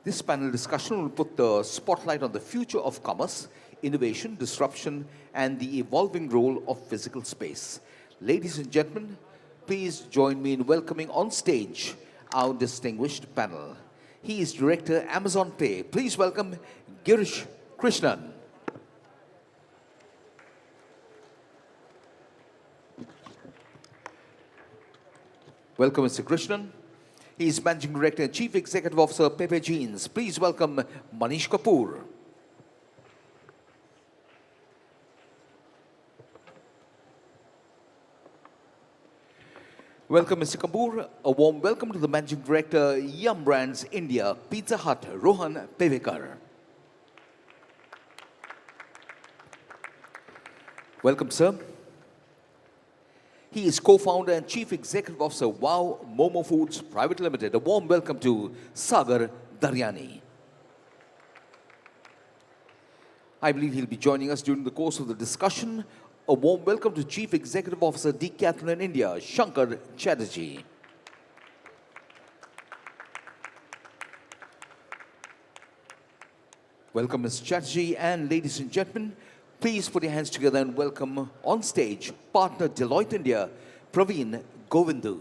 This panel discussion will put the spotlight on the future of commerce, innovation, disruption, and the evolving role of physical space. Ladies and gentlemen, please join me in welcoming on stage our distinguished panel. He is Director, Amazon Pay. Please welcome Girish Krishnan. Welcome, Mr. Krishnan. He is Managing Director and Chief Executive Officer, Pepe Jeans. Please welcome Manish Kapoor. Welcome, Mr. Kapoor. A warm welcome to the Managing Director, Yum Brands India, Pizza Hut, Rohan Pevekar. Welcome, sir. He is co-founder and chief executive officer, Wow Momo Foods Private Limited. A warm welcome to Sagar Daryani. I believe he'll be joining us during the course of the discussion. A warm welcome to chief executive officer, Decathlon India, Shankar Chatterjee. Welcome, Mr. Chatterjee, and ladies and gentlemen, please put your hands together and welcome on stage partner Deloitte India, Praveen Govindu.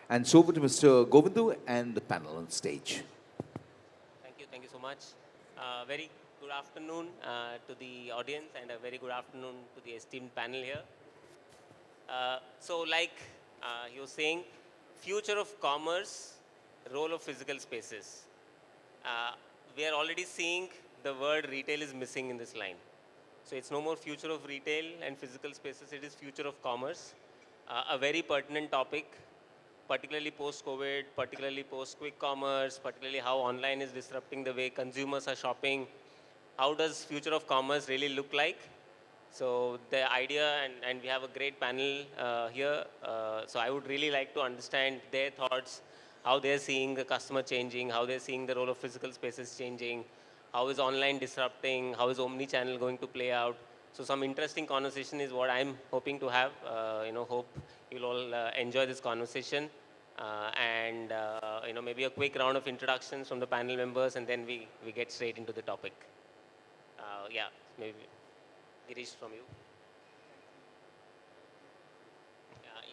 And so over to Mr. Govindu and the panel on stage. Thank you so much. Very good afternoon to the audience and a very good afternoon to the esteemed panel here. So like you were saying, future of commerce, role of physical spaces. We are already seeing the word retail is missing in this line. So it's no more future of retail and physical spaces, it is future of commerce. A very pertinent topic, particularly post-COVID, particularly post-quick commerce, particularly how online is disrupting the way consumers are shopping. How does future of commerce really look like? So the idea, and we have a great panel here, so I would really like to understand their thoughts, how they're seeing the customer changing, how they're seeing the role of physical spaces changing, how is online disrupting, how is Omnichannel going to play out. So some interesting conversation is what I'm hoping to have. Hope you'll all enjoy this conversation. Maybe a quick round of introductions from the panel members, and then we get straight into the topic. Maybe Girish from you.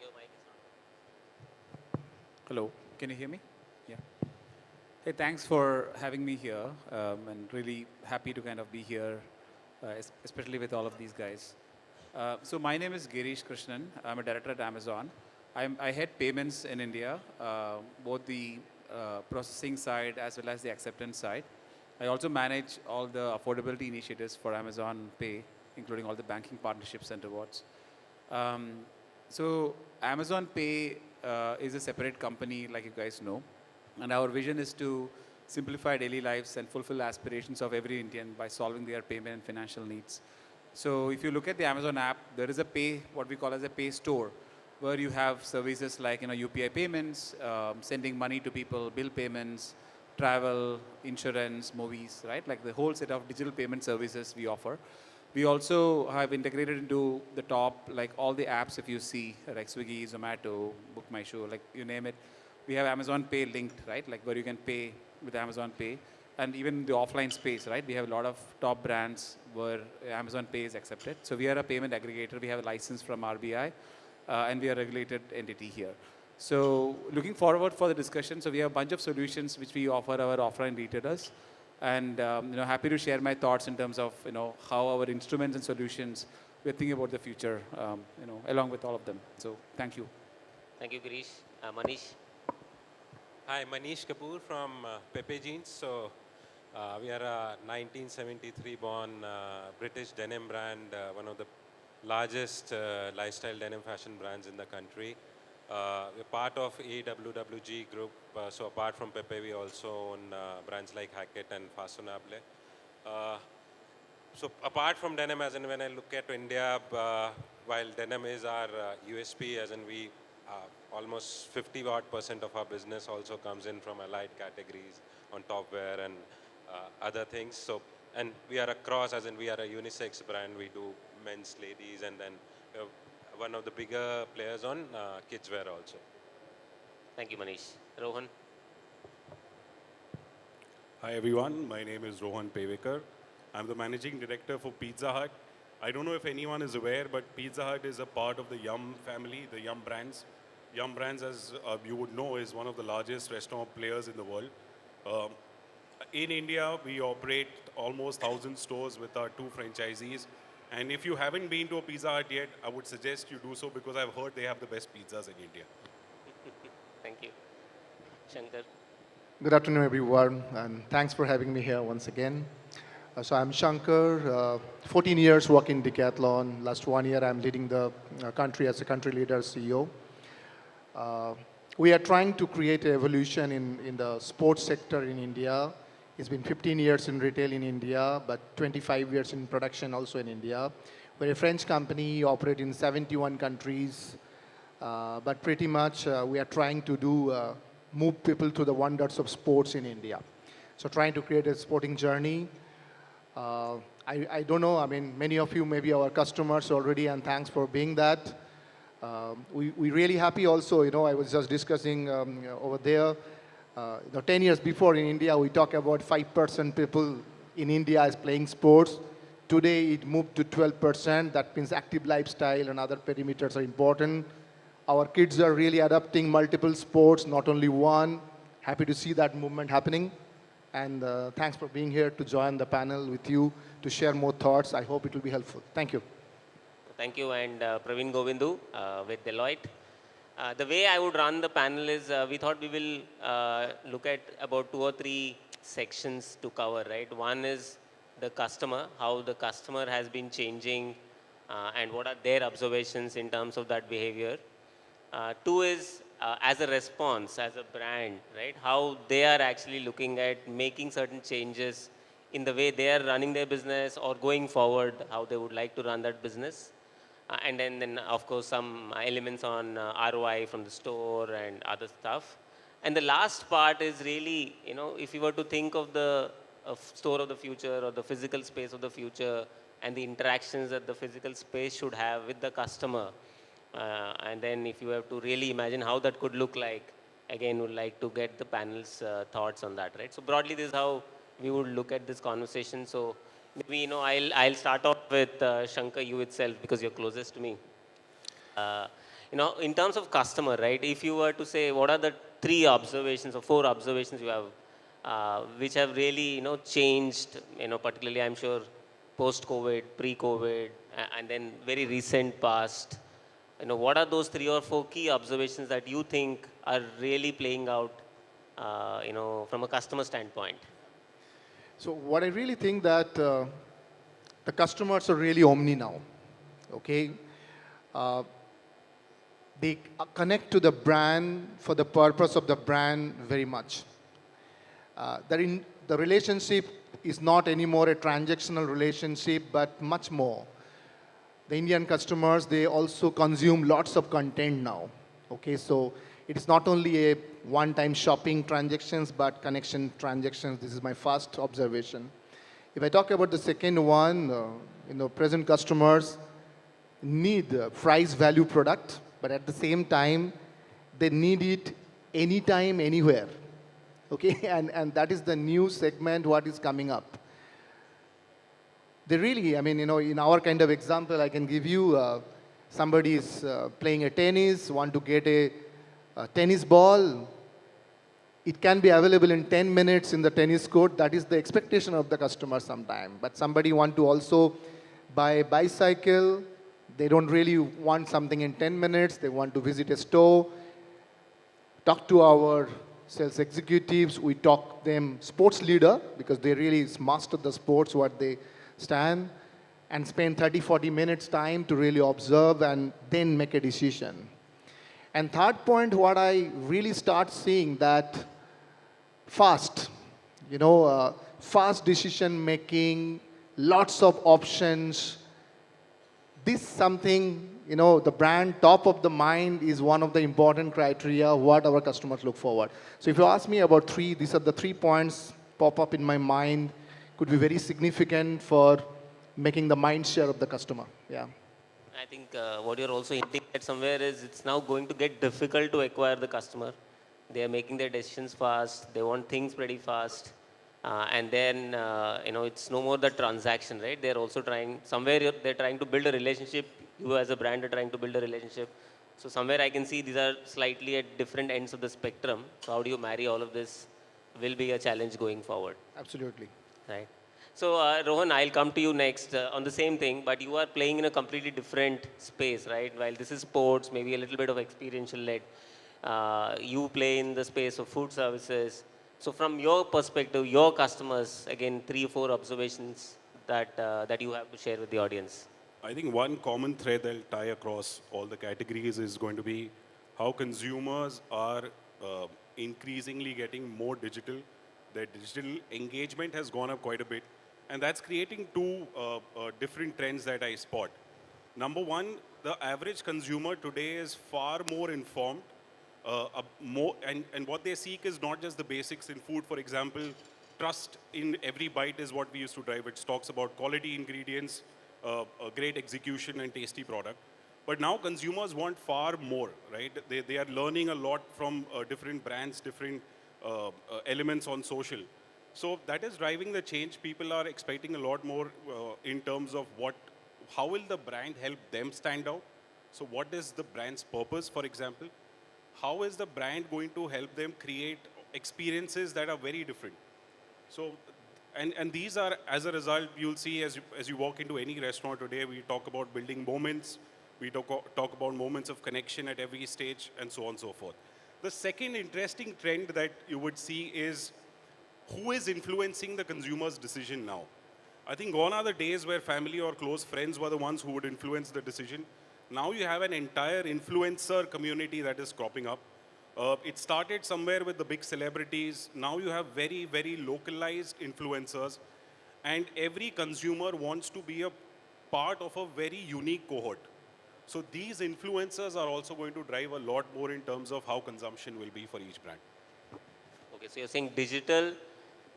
Your mic is not. Hello, can you hear me? Yeah. Hey, thanks for having me here, and really happy to kind of be here, especially with all of these guys. So my name is Girish Krishnan. I'm a director at Amazon. I head payments in India, both the processing side as well as the acceptance side. I also manage all the affordability initiatives for Amazon Pay, including all the banking partnerships and rewards. So Amazon Pay is a separate company, like you guys know. And our vision is to simplify daily lives and fulfill aspirations of every Indian by solving their payment and financial needs. So if you look at the Amazon app, there is a pay, what we call as a pay store, where you have services like UPI payments, sending money to people, bill payments, travel, insurance, movies, right? Like the whole set of digital payment services we offer. We also have integrated into the top, like all the apps if you see, like Swiggy, Zomato, Book My Show, like you name it. We have Amazon Pay linked, right? Like where you can pay with Amazon Pay. And even the offline space, right? We have a lot of top brands where Amazon Pay is accepted. So we are a payment aggregator. We have a license from RBI, and we are a regulated entity here. So looking forward for the discussion. So we have a bunch of solutions which we offer our offline retailers. And happy to share my thoughts in terms of how our instruments and solutions we're thinking about the future, along with all of them. So thank you. Thank you, Girish. Manish. Hi, Manish Kapoor from Pepe Jeans. So we are a 1973 born British denim brand, one of the largest lifestyle denim fashion brands in the country. We're part of AWWG group, so apart from Pepe, we also own brands like Hackett and Fashionable. So apart from denim, as in when I look at India, while denim is our USP, as in we almost 50% of our business also comes in from allied categories on top wear and other things. So, and we are across, as in we are a unisex brand. We do men's, ladies, and then one of the bigger players on kids wear also. Thank you, Manish. Rohan? Hi everyone, my name is Rohan Pevekar. I'm the managing director for Pizza Hut. I don't know if anyone is aware, but Pizza Hut is a part of the Yum family, the Yum brands. Yum brands, as you would know, is one of the largest restaurant players in the world. Um, in India, we operate almost 1,000 stores with our 2 franchisees. And if you haven't been to a Pizza Hut yet, I would suggest you do so because I've heard they have the best pizzas in India. Thank you. Shankar? Good afternoon, everyone, and thanks for having me here once again. So I'm Shankar, 14 years working Decathlon. Last 1 year, I'm leading the country as a country leader, CEO. We are trying to create an evolution in the sports sector in India. It's been 15 years in retail in India, but 25 years in production also in India. We're a French company, operate in 71 countries, but pretty much we are trying to move people to the wonders of sports in India. So trying to create a sporting journey. I don't know, I mean, many of you may be our customers already, and thanks for being that. We're really happy also, I was just discussing over there, 10 years before in India, we talk about 5% people in India is playing sports. Today, it moved to 12%. That means active lifestyle and other perimeters are important. Our kids are really adopting multiple sports, not only one. Happy to see that movement happening. And thanks for being here to join the panel with you to share more thoughts. I hope it will be helpful. Thank you. Thank you, and Praveen Govindu with Deloitte. The way I would run the panel is we thought we will look at about 2 or 3 sections to cover, right? One is the customer, how the customer has been changing and what are their observations in terms of that behavior. 2 is as a response, as a brand, right? How they are actually looking at making certain changes in the way they are running their business or going forward, how they would like to run that business. And then, of course, some elements on ROI from the store and other stuff. And the last part is really, if you were to think of the store of the future or the physical space of the future and the interactions that the physical space should have with the customer, and then if you have to really imagine how that could look like, again, would like to get the panel's thoughts on that, right? So broadly, this is how we would look at this conversation. So maybe, I'll start off with Shankar, you itself, because you're closest to me. In terms of customer, right, if you were to say, what are the 3 observations or 4 observations you have, which have really, changed, particularly, I'm sure, post-COVID, pre-COVID, and then very recent past, what are those 3 or 4 key observations that you think are really playing out, from a customer standpoint? So what I really think that the customers are really omni now, okay? They connect to the brand for the purpose of the brand very much. The relationship is not anymore a transactional relationship, but much more. The Indian customers, they also consume lots of content now, okay? So it is not only a one-time shopping transactions, but connection transactions. This is my first observation. If I talk about the second one, present customers need price-value product, but at the same time, they need it anytime, anywhere. Okay, and that is the new segment what is coming up. They really, in our kind of example, I can give you, somebody is playing a tennis, want to get a tennis ball. It can be available in 10 minutes in the tennis court. That is the expectation of the customer sometime. But somebody want to also buy a bicycle. They don't really want something in 10 minutes. They want to visit a store, talk to our sales executives. We talk them sports leader because they really master the sports, what they stand, and spend 30, 40 minutes time to really observe and then make a decision. And third point, what I really start seeing that fast, fast decision making, lots of options. This something, the brand top of the mind is one of the important criteria what our customers look forward. So if you ask me about 3, these are the 3 points pop up in my mind, could be very significant for making the mind share of the customer. Yeah. I think what you're also hinting at somewhere is it's now going to get difficult to acquire the customer. They are making their decisions fast. They want things pretty fast. And then, it's no more the transaction, right? They're also trying, somewhere they're trying to build a relationship. You as a brand are trying to build a relationship. So somewhere I can see these are slightly at different ends of the spectrum. So how do you marry all of this will be a challenge going forward. Absolutely. Right. So, Rohan, I'll come to you next on the same thing, but you are playing in a completely different space, right? While this is sports, maybe a little bit of experiential led, you play in the space of food services. So, from your perspective, your customers, again, 3 or 4 observations that you have to share with the audience. I think one common thread that'll tie across all the categories is going to be how consumers are increasingly getting more digital. Their digital engagement has gone up quite a bit. And that's creating two different trends that I spot. Number one, the average consumer today is far more informed. And what they seek is not just the basics in food. For example, trust in every bite is what we used to drive, which talks about quality ingredients, a great execution, and tasty product. But now consumers want far more, right? They are learning a lot from different brands, different elements on social. So that is driving the change. People are expecting a lot more in terms of how will the brand help them stand out? So what is the brand's purpose, for example? How is the brand going to help them create experiences that are very different? So, and these are, as a result, you'll see as you walk into any restaurant today, we talk about building moments, we talk about moments of connection at every stage, and so on and so forth. The second interesting trend that you would see is who is influencing the consumer's decision now. I think gone are the days where family or close friends were the ones who would influence the decision. Now you have an entire influencer community that is cropping up. It started somewhere with the big celebrities. Now you have very, very localized influencers. And every consumer wants to be a part of a very unique cohort. So these influencers are also going to drive a lot more in terms of how consumption will be for each brand. Okay, so you're saying digital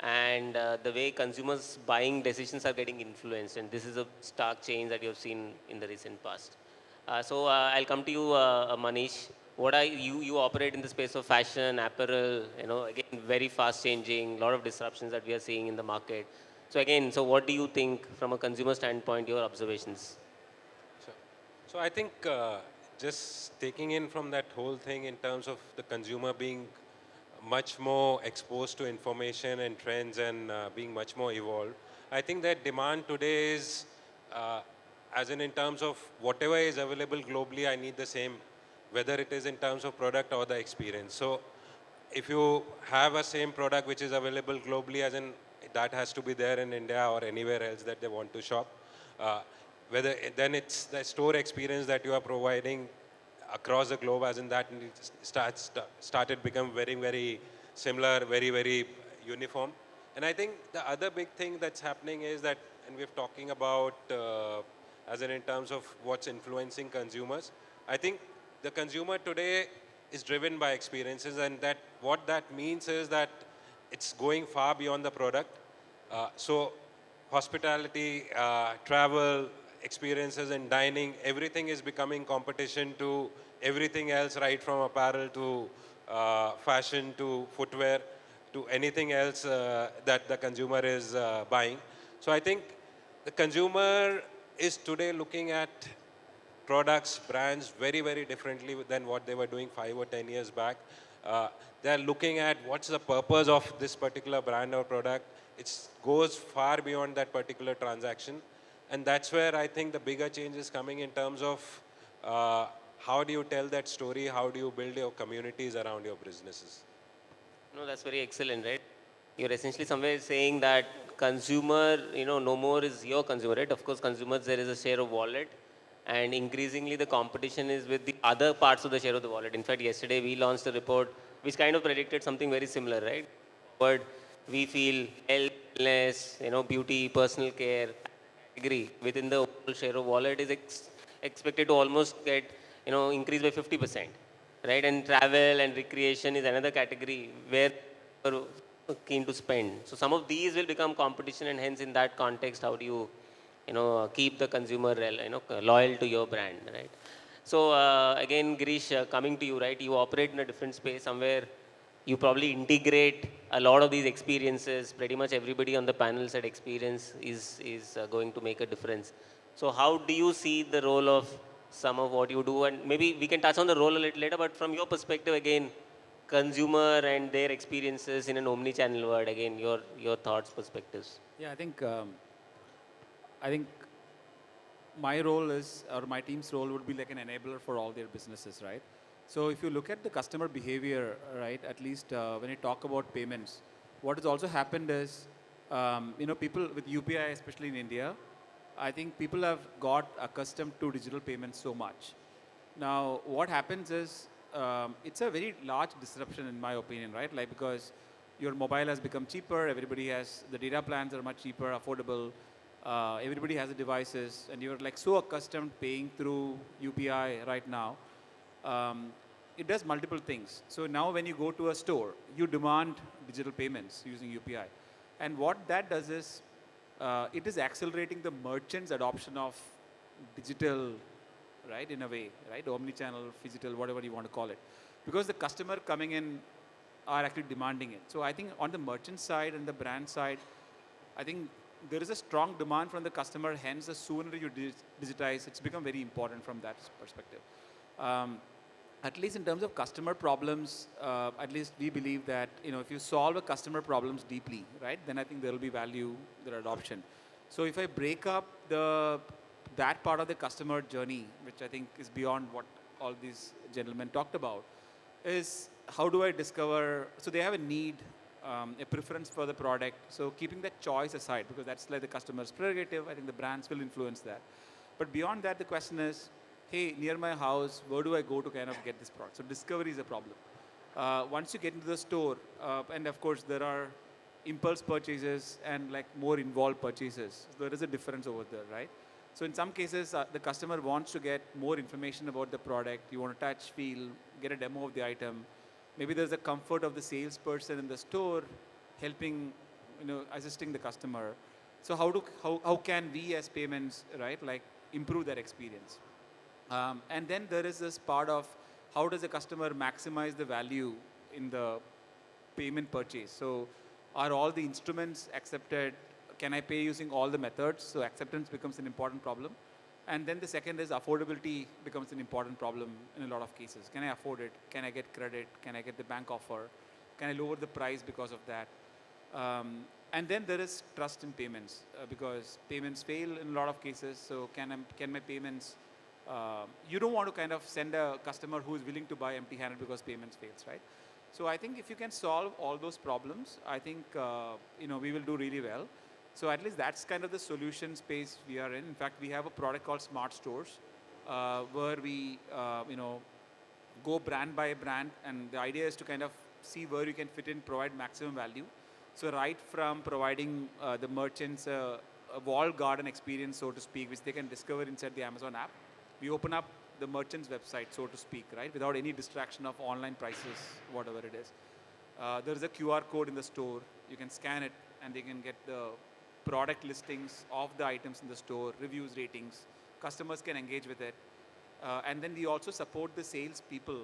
and the way consumers' buying decisions are getting influenced, and this is a stark change that you have seen in the recent past. So I'll come to you, Manish. What are you operate in the space of fashion, apparel, again, very fast changing, a lot of disruptions that we are seeing in the market. So again, so what do you think from a consumer standpoint, your observations? So, so I think just taking in from that whole thing in terms of the consumer being much more exposed to information and trends and being much more evolved, I think that demand today is, as in terms of whatever is available globally, I need the same, whether it is in terms of product or the experience. So if you have a same product which is available globally, as in that has to be there in India or anywhere else that they want to shop, then it's the store experience that you are providing across the globe, as in that started become very, very similar, very, very uniform. And I think the other big thing that's happening is that, and we're talking about as in terms of what's influencing consumers, I think the consumer today is driven by experiences, and that what that means is that it's going far beyond the product. So hospitality, travel, experiences and dining, everything is becoming competition to everything else, right from apparel to fashion to footwear to anything else that the consumer is buying. So I think the consumer is today looking at products, brands very, very differently than what they were doing 5 or 10 years back. They're looking at what's the purpose of this particular brand or product. It goes far beyond that particular transaction. And that's where I think the bigger change is coming in terms of how do you tell that story, how do you build your communities around your businesses. No, that's very excellent, right? You're essentially somewhere saying that consumer, no more is your consumer, right? Of course, consumers, there is a share of wallet, and increasingly the competition is with the other parts of the share of the wallet. In fact, yesterday we launched a report which kind of predicted something very similar, right? But we feel health, wellness, beauty, personal care category within the overall share of wallet is expected to almost get, increase by 50%, right? And travel and recreation is another category where we're keen to spend. So some of these will become competition, and hence in that context, how do you, keep the consumer, loyal to your brand, right? So again, Girish, coming to you, right? You operate in a different space somewhere. You probably integrate a lot of these experiences. Pretty much everybody on the panel said experience is going to make a difference. So how do you see the role of some of what you do? And maybe we can touch on the role a little later, but from your perspective, again, consumer and their experiences in an omni-channel world, again, your thoughts, perspectives. Yeah, I think my role is, or my team's role would be like an enabler for all their businesses, right? So if you look at the customer behavior, right, at least when you talk about payments, what has also happened is, people with UPI, especially in India, I think people have got accustomed to digital payments so much. Now, what happens is, it's a very large disruption in my opinion, right? Like, because your mobile has become cheaper, everybody has, the data plans are much cheaper, affordable, everybody has the devices, and you're like so accustomed paying through UPI right now. It does multiple things. So now when you go to a store, you demand digital payments using UPI. And what that does is, it is accelerating the merchant's adoption of digital, right, in a way, right, omni-channel, phygital, whatever you want to call it. Because the customer coming in are actually demanding it. So I think on the merchant side and the brand side, I think there is a strong demand from the customer, hence the sooner you digitize, it's become very important from that perspective. At least in terms of customer problems, at least we believe that, if you solve a customer problems deeply, right, then I think there will be value, there adoption. So if I break up that part of the customer journey, which I think is beyond what all these gentlemen talked about, is how do I discover, so they have a need, a preference for the product. So keeping that choice aside, because that's like the customer's prerogative, I think the brands will influence that. But beyond that, the question is, hey, near my house, where do I go to kind of get this product? So discovery is a problem. Once you get into the store, and of course there are impulse purchases and like more involved purchases. So there is a difference over there, right? So in some cases, the customer wants to get more information about the product. You want to touch, feel, get a demo of the item. Maybe there's a comfort of the salesperson in the store helping, assisting the customer. So how can we as payments, right, like improve that experience? And then there is this part of how does the customer maximize the value in the payment purchase? So are all the instruments accepted? Can I pay using all the methods? So acceptance becomes an important problem. And then the second is affordability becomes an important problem in a lot of cases. Can I afford it? Can I get credit? Can I get the bank offer? Can I lower the price because of that? And then there is trust in payments because payments fail in a lot of cases. So can my payments, you don't want to kind of send a customer who is willing to buy empty-handed because payments fails, right? So I think if you can solve all those problems, I think, we will do really well. So at least that's kind of the solution space we are in. In fact, we have a product called Smart Stores, where we, go brand by brand, and the idea is to kind of see where you can fit in, provide maximum value. So right from providing the merchants a walled garden experience, so to speak, which they can discover inside the Amazon app, we open up the merchant's website, so to speak, right, without any distraction of online prices, whatever it is. There is a QR code in the store. You can scan it, and they can get the product listings of the items in the store, reviews, ratings. Customers can engage with it. And then we also support the sales people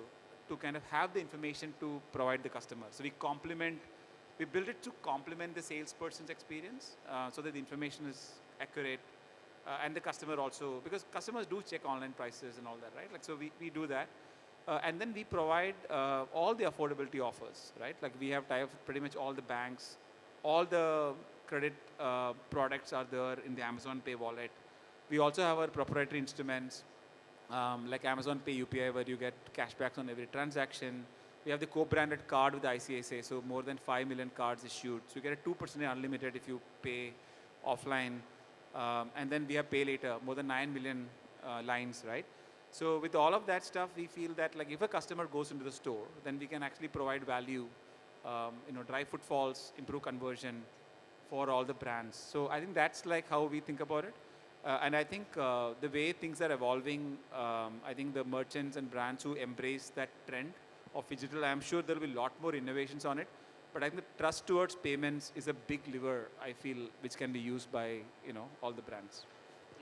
to kind of have the information to provide the customer. So we build it to complement the salesperson's experience so that the information is accurate. And the customer also, because customers do check online prices and all that, right? Like, so we do that. And then we provide all the affordability offers, right? Like we have tie-up with pretty much all the banks, all the credit products are there in the Amazon Pay wallet. We also have our proprietary instruments like Amazon Pay UPI, where you get cashbacks on every transaction. We have the co-branded card with ICICI, so more than 5 million cards issued. So you get a 2% unlimited if you pay offline. And then we have pay later, more than 9 million lines, right? So with all of that stuff, we feel that like if a customer goes into the store, then we can actually provide value, drive footfalls, improve conversion for all the brands. So I think that's like how we think about it. And I think the way things are evolving, I think the merchants and brands who embrace that trend of digital, I'm sure there will be a lot more innovations on it. But I think the trust towards payments is a big lever, I feel, which can be used by all the brands.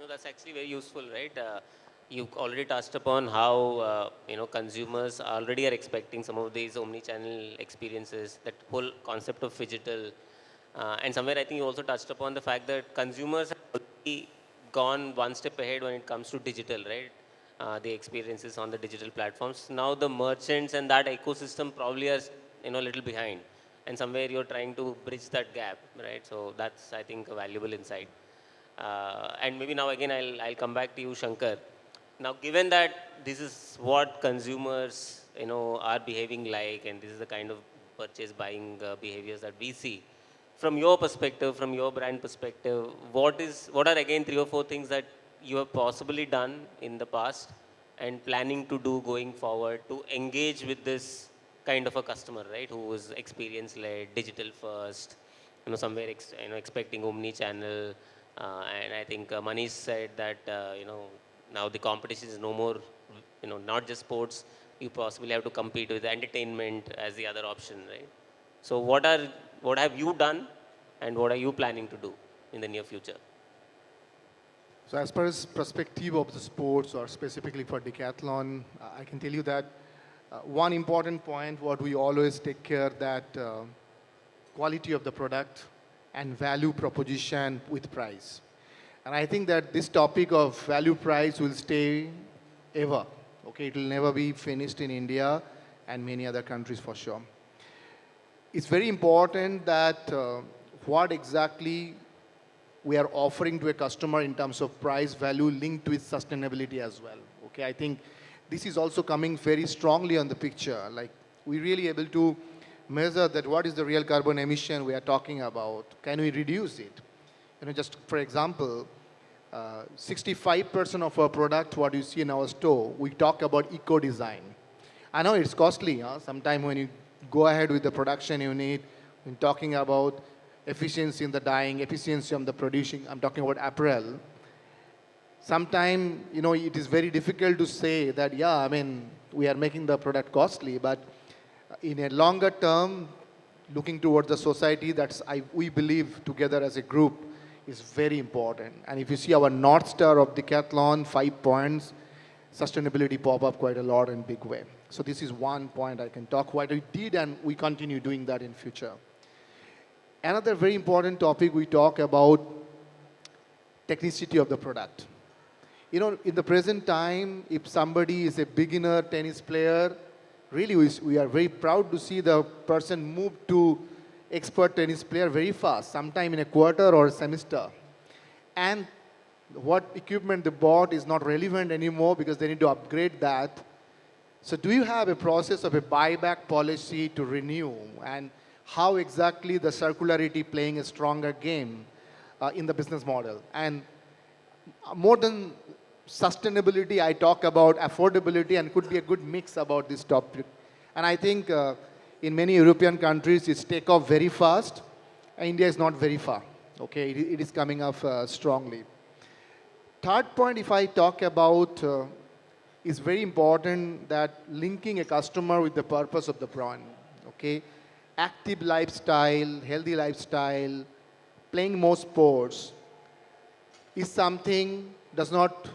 No, that's actually very useful, right? You already touched upon how consumers already are expecting some of these omni-channel experiences, that whole concept of phygital, and somewhere I think you also touched upon the fact that consumers have already gone one step ahead when it comes to digital, right? The experiences on the digital platforms. Now the merchants and that ecosystem probably are a little behind, and somewhere you're trying to bridge that gap, right? So that's, I think, a valuable insight. And maybe now again I'll come back to you, Shankar. Now, given that this is what consumers are behaving like, and this is the kind of purchase buying behaviors that we see, from your perspective, from your brand perspective, what are again 3 or 4 things that you have possibly done in the past and planning to do going forward to engage with this kind of a customer, right, who is experience led, digital first, somewhere expecting omni channel, and I think Manish said that now the competition is no more, not just sports. You possibly have to compete with entertainment as the other option, right? So what have you done, and what are you planning to do in the near future? So as far as perspective of the sports or specifically for decathlon, I can tell you that one important point what we always take care that quality of the product and value proposition with price. And I think that this topic of value price will stay ever. Okay, it will never be finished in India and many other countries for sure. It's very important that what exactly we are offering to a customer in terms of price value linked with sustainability as well. Okay, I think this is also coming very strongly on the picture. Like, we're really able to measure that what is the real carbon emission we are talking about. Can we reduce it? Just for example, 65% of our product, what you see in our store, we talk about eco-design. I know it's costly. Huh? Sometimes when you go ahead with the production unit, when talking about efficiency in the dyeing, efficiency on the producing, I'm talking about apparel. Sometimes, it is very difficult to say that, yeah, I mean, we are making the product costly, but in a longer term, looking towards the society, we believe together as a group is very important. And if you see our North Star of Decathlon, 5 points, sustainability pop up quite a lot in big way. So this is one point I can talk what we did, and we continue doing that in future. Another very important topic we talk about technicity of the product. In the present time, if somebody is a beginner tennis player, really we are very proud to see the person move to expert tennis player very fast, sometime in a quarter or a semester. And what equipment they bought is not relevant anymore because they need to upgrade that. So do you have a process of a buyback policy to renew, and how exactly the circularity playing a stronger game in the business model? And more than sustainability, I talk about affordability, and could be a good mix about this topic. And I think in many European countries, it's take off very fast. India is not very far. Okay, it is coming up strongly. Third point, if I talk about, is very important that linking a customer with the purpose of the brand. Okay, active lifestyle, healthy lifestyle, playing more sports is something does not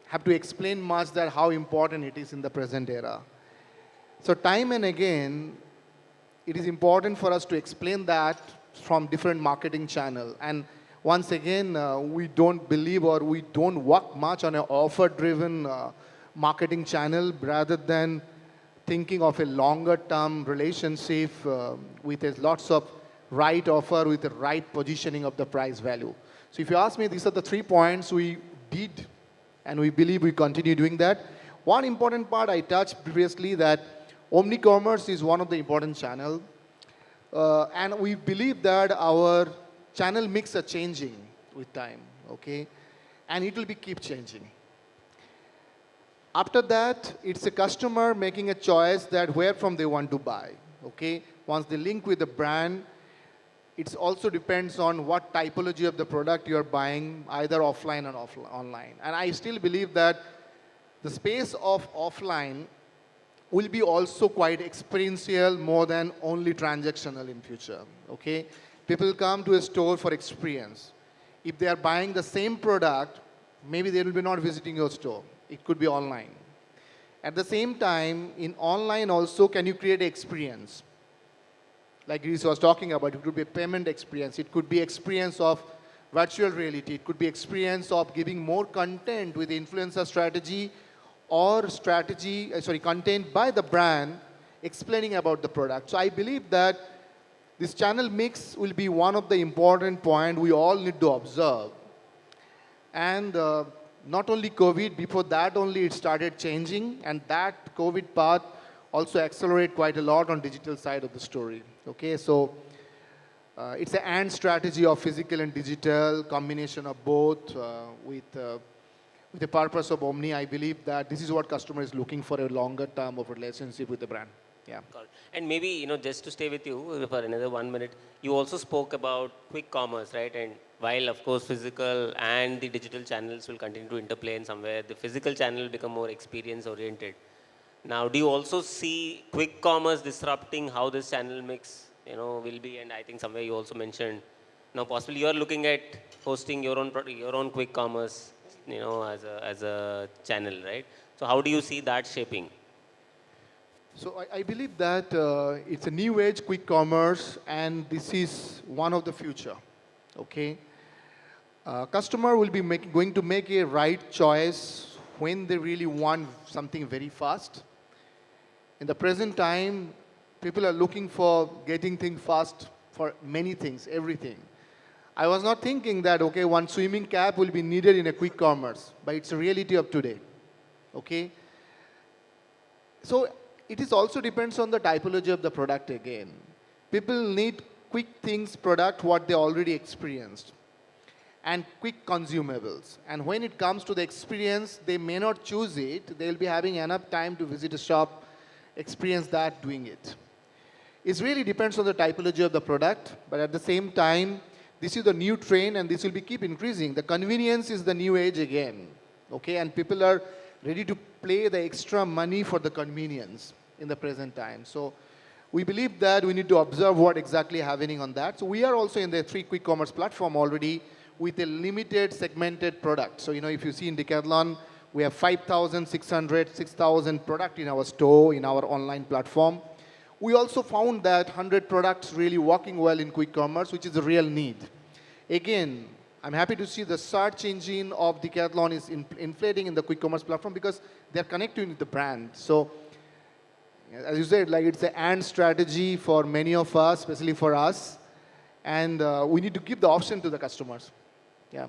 have to explain much that how important it is in the present era. So time and again, it is important for us to explain that from different marketing channel. And once again, we don't believe or we don't work much on an offer-driven marketing channel rather than thinking of a longer-term relationship with lots of right offer with the right positioning of the price value. So if you ask me, these are the 3 points we did, and we believe we continue doing that. One important part I touched previously that omni-commerce is one of the important channels. And we believe that our channel mix are changing with time, okay? And it will keep changing. After that, it's a customer making a choice that where from they want to buy, okay? Once they link with the brand, it also depends on what typology of the product you're buying, either offline or online. And I still believe that the space of offline will be also quite experiential more than only transactional in future, okay? People come to a store for experience. If they are buying the same product, maybe they will be not visiting your store. It could be online. At the same time, in online also, can you create an experience? Like Reese was talking about, it could be a payment experience. It could be experience of virtual reality. It could be experience of giving more content with influencer strategy or content by the brand explaining about the product. So I believe that this channel mix will be one of the important points we all need to observe. And not only COVID, before that only it started changing, and that COVID path also accelerate quite a lot on digital side of the story. Okay, so it's an and strategy of physical and digital, combination of both with the purpose of Omni. I believe that this is what customer is looking for, a longer term of relationship with the brand. Yeah. Got it. And maybe, just to stay with you for another 1 minute, you also spoke about quick commerce, right? And while, of course, physical and the digital channels will continue to interplay in somewhere, the physical channel will become more experience-oriented. Now, do you also see quick commerce disrupting how this channel mix, will be? And I think somewhere you also mentioned, now possibly you are looking at hosting your own quick commerce, as a channel, right? So how do you see that shaping? So I believe that it's a new age quick commerce, and this is one of the future. Okay, customer will be going to make a right choice when they really want something very fast. In the present time, people are looking for getting things fast for many things, everything. I was not thinking that, okay, one swimming cap will be needed in a quick commerce, but it's a reality of today. Okay, so it is also depends on the typology of the product again. People need quick things product what they already experienced and quick consumables. And when it comes to the experience, they may not choose it. They'll be having enough time to visit a shop, experience that, doing it. It really depends on the typology of the product, but at the same time, this is the new trend and this will be keep increasing. The convenience is the new age again, okay? And people are ready to pay the extra money for the convenience in the present time. So we believe that we need to observe what exactly happening on that. So we are also in the 3 quick commerce platform already with a limited segmented product. So, if you see in Decathlon, we have 5,600, 6,000 product in our store, in our online platform. We also found that 100 products really working well in quick commerce, which is a real need. Again, I'm happy to see the search engine of Decathlon is inflating in the quick commerce platform because they're connecting with the brand. So, as you said, like it's an and strategy for many of us, especially for us. And we need to give the option to the customers. Yeah.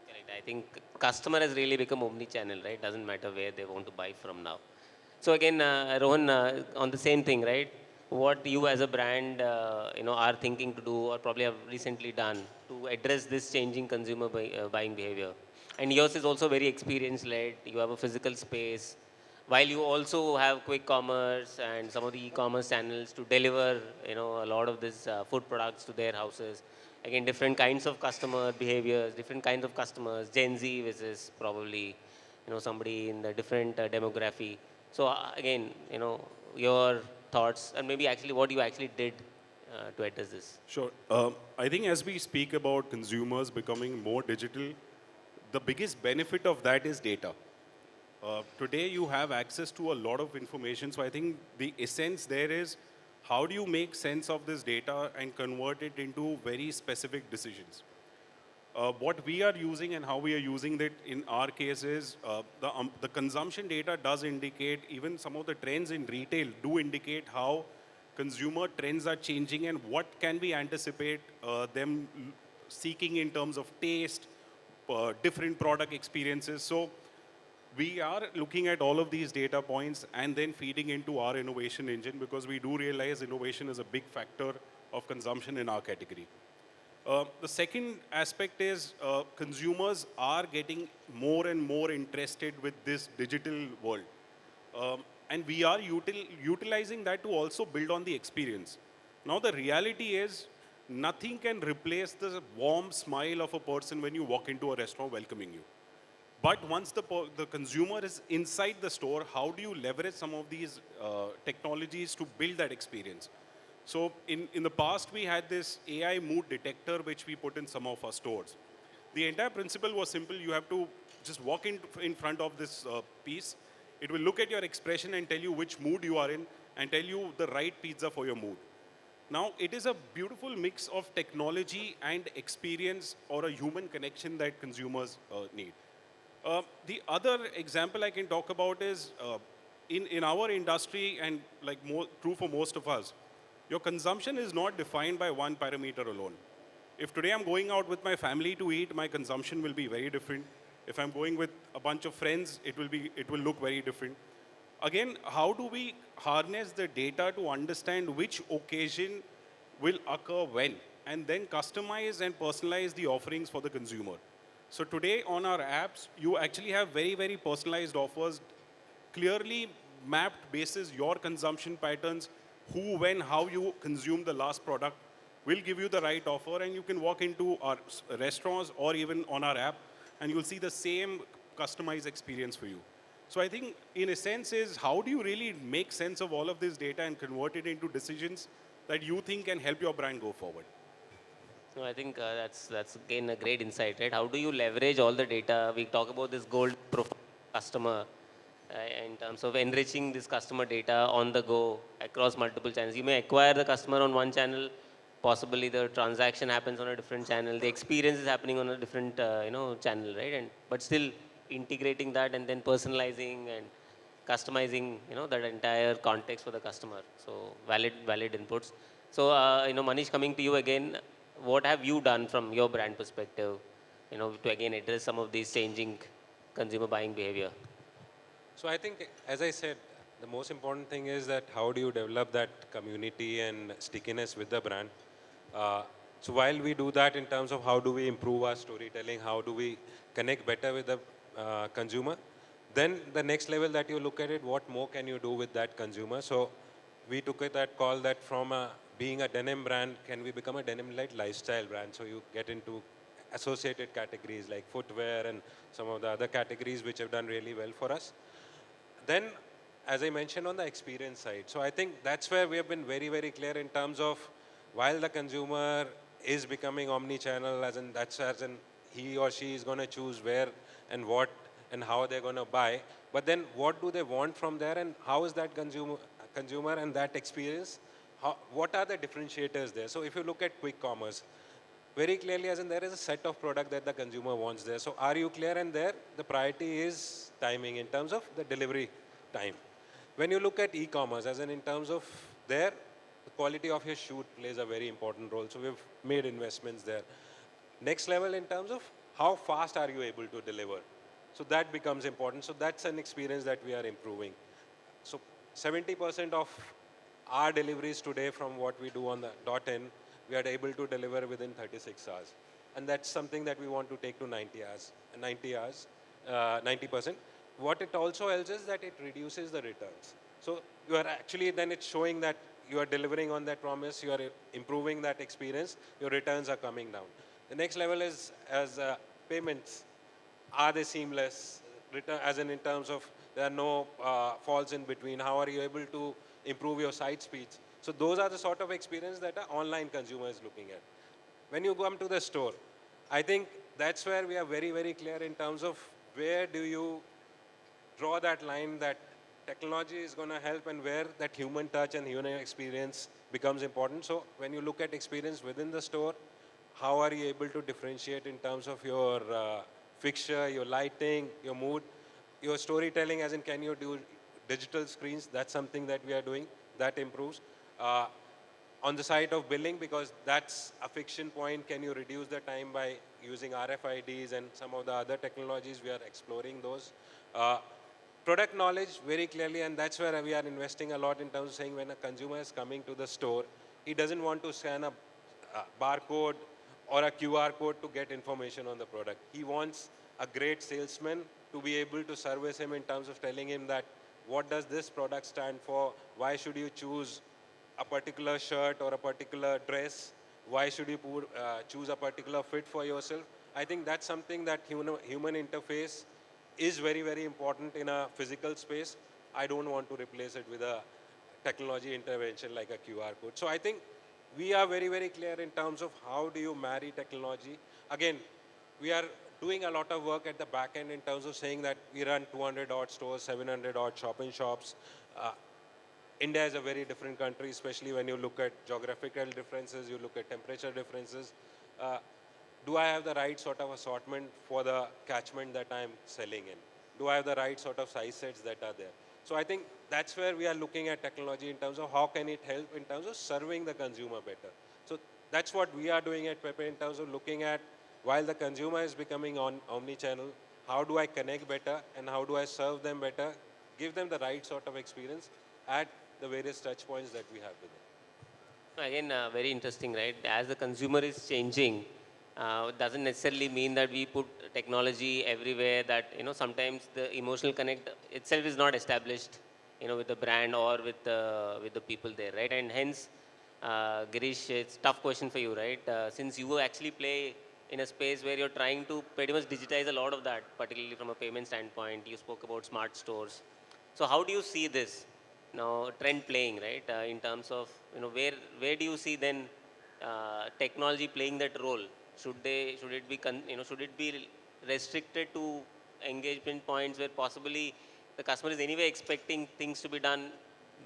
Correct. I think customer has really become omni-channel, right? Doesn't matter where they want to buy from now. So again, Rohan, on the same thing, right? What you as a brand, are thinking to do or probably have recently done to address this changing consumer buying behavior. And yours is also very experience-led. You have a physical space. While you also have quick commerce and some of the e-commerce channels to deliver, a lot of these food products to their houses. Again, different kinds of customer behaviors, different kinds of customers, Gen Z versus probably, somebody in the different demography. So again, your thoughts and maybe actually what you actually did to address this. Sure. I think as we speak about consumers becoming more digital, the biggest benefit of that is data. Today you have access to a lot of information, so I think the essence there is how do you make sense of this data and convert it into very specific decisions. What we are using and how we are using it in our case is the consumption data does indicate, even some of the trends in retail do indicate how consumer trends are changing and what can we anticipate them seeking in terms of taste, different product experiences. So we are looking at all of these data points and then feeding into our innovation engine because we do realize innovation is a big factor of consumption in our category. The second aspect is consumers are getting more and more interested with this digital world. And we are utilizing that to also build on the experience. Now the reality is nothing can replace the warm smile of a person when you walk into a restaurant welcoming you. But once the consumer is inside the store, how do you leverage some of these technologies to build that experience? So in the past, we had this AI mood detector, which we put in some of our stores. The entire principle was simple. You have to just walk in front of this piece. It will look at your expression and tell you which mood you are in and tell you the right pizza for your mood. Now, it is a beautiful mix of technology and experience or a human connection that consumers need. The other example I can talk about is in our industry and like true for most of us, your consumption is not defined by one parameter alone. If today I'm going out with my family to eat, my consumption will be very different. If I'm going with a bunch of friends, it will look very different. Again, how do we harness the data to understand which occasion will occur when, and then customize and personalize the offerings for the consumer? So today on our apps, you actually have very, very personalized offers, clearly mapped basis your consumption patterns, who, when, how you consume the last product will give you the right offer, and you can walk into our restaurants or even on our app, and you'll see the same customized experience for you. So I think, in a sense, is how do you really make sense of all of this data and convert it into decisions that you think can help your brand go forward? No, I think that's again a great insight, right? How do you leverage all the data? We talk about this gold profile customer in terms of enriching this customer data on the go across multiple channels. You may acquire the customer on one channel, possibly the transaction happens on a different channel, the experience is happening on a different channel, right? And but still integrating that and then personalizing and customizing that entire context for the customer. So valid inputs. So Manish, coming to you again, what have you done from your brand perspective, to again address some of these changing consumer buying behavior? So I think, as I said, the most important thing is that how do you develop that community and stickiness with the brand. So while we do that in terms of how do we improve our storytelling, how do we connect better with the consumer, then the next level that you look at it, what more can you do with that consumer? So we took it that call that from being a denim brand, can we become a denim-led lifestyle brand? So you get into associated categories like footwear and some of the other categories which have done really well for us. Then, as I mentioned on the experience side, so I think that's where we have been very, very clear in terms of while the consumer is becoming omni-channel, as in he or she is going to choose where and what and how they're going to buy. But then what do they want from there, and how is that consumer and that experience, what are the differentiators there? So if you look at quick commerce, very clearly as in there is a set of product that the consumer wants there. So are you clear? And there the priority is timing in terms of the delivery time. When you look at e-commerce, as in terms of there, the quality of your shoot plays a very important role. So we've made investments there. Next level in terms of how fast are you able to deliver. So that becomes important. So that's an experience that we are improving. So 70% of our deliveries today from what we do on the .in, we are able to deliver within 36 hours. And that's something that we want to take to 90%. What it also helps is that it reduces the returns. So you are actually, then it's showing that you are delivering on that promise, you are improving that experience, your returns are coming down. The next level is as payments. Are they seamless? As in terms of there are no falls in between. How are you able to improve your site speeds? So those are the sort of experience that an online consumer is looking at. When you come to the store, I think that's where we are very, very clear in terms of where do you draw that line that technology is going to help and where that human touch and human experience becomes important. So when you look at experience within the store, how are you able to differentiate in terms of your fixture, your lighting, your mood, your storytelling, as in can you do digital screens? That's something that we are doing that improves. On the side of billing, because that's a friction point, can you reduce the time by using RFIDs and some of the other technologies? We are exploring those. Product knowledge, very clearly, and that's where we are investing a lot in terms of saying when a consumer is coming to the store, he doesn't want to scan a barcode or a QR code to get information on the product. He wants a great salesman to be able to service him in terms of telling him that what does this product stand for, why should you choose a particular shirt or a particular dress, why should you choose a particular fit for yourself. I think that's something that human interface is very, very important in a physical space. I don't want to replace it with a technology intervention like a QR code. So I think we are very, very clear in terms of how do you marry technology. Again, we are doing a lot of work at the back end in terms of saying that we run 200 odd stores, 700 odd shop-in-shops. India is a very different country, especially when you look at geographical differences, you look at temperature differences. Uh, do I have the right sort of assortment for the catchment that I'm selling in? Do I have the right sort of size sets that are there? So I think that's where we are looking at technology in terms of how can it help in terms of serving the consumer better. So that's what we are doing at Pepe in terms of looking at while the consumer is becoming on omni-channel, how do I connect better and how do I serve them better, give them the right sort of experience at the various touch points that we have with them. Again, very interesting, right? As the consumer is changing, doesn't necessarily mean that we put technology everywhere. That sometimes the emotional connect itself is not established, with the brand or with the people there, right? And hence, Girish, it's a tough question for you, right? Since you actually play in a space where you're trying to pretty much digitize a lot of that, particularly from a payment standpoint. You spoke about smart stores. So how do you see this now trend playing, right? In terms of where do you see then technology playing that role? Should it be should it be restricted to engagement points where possibly the customer is anyway expecting things to be done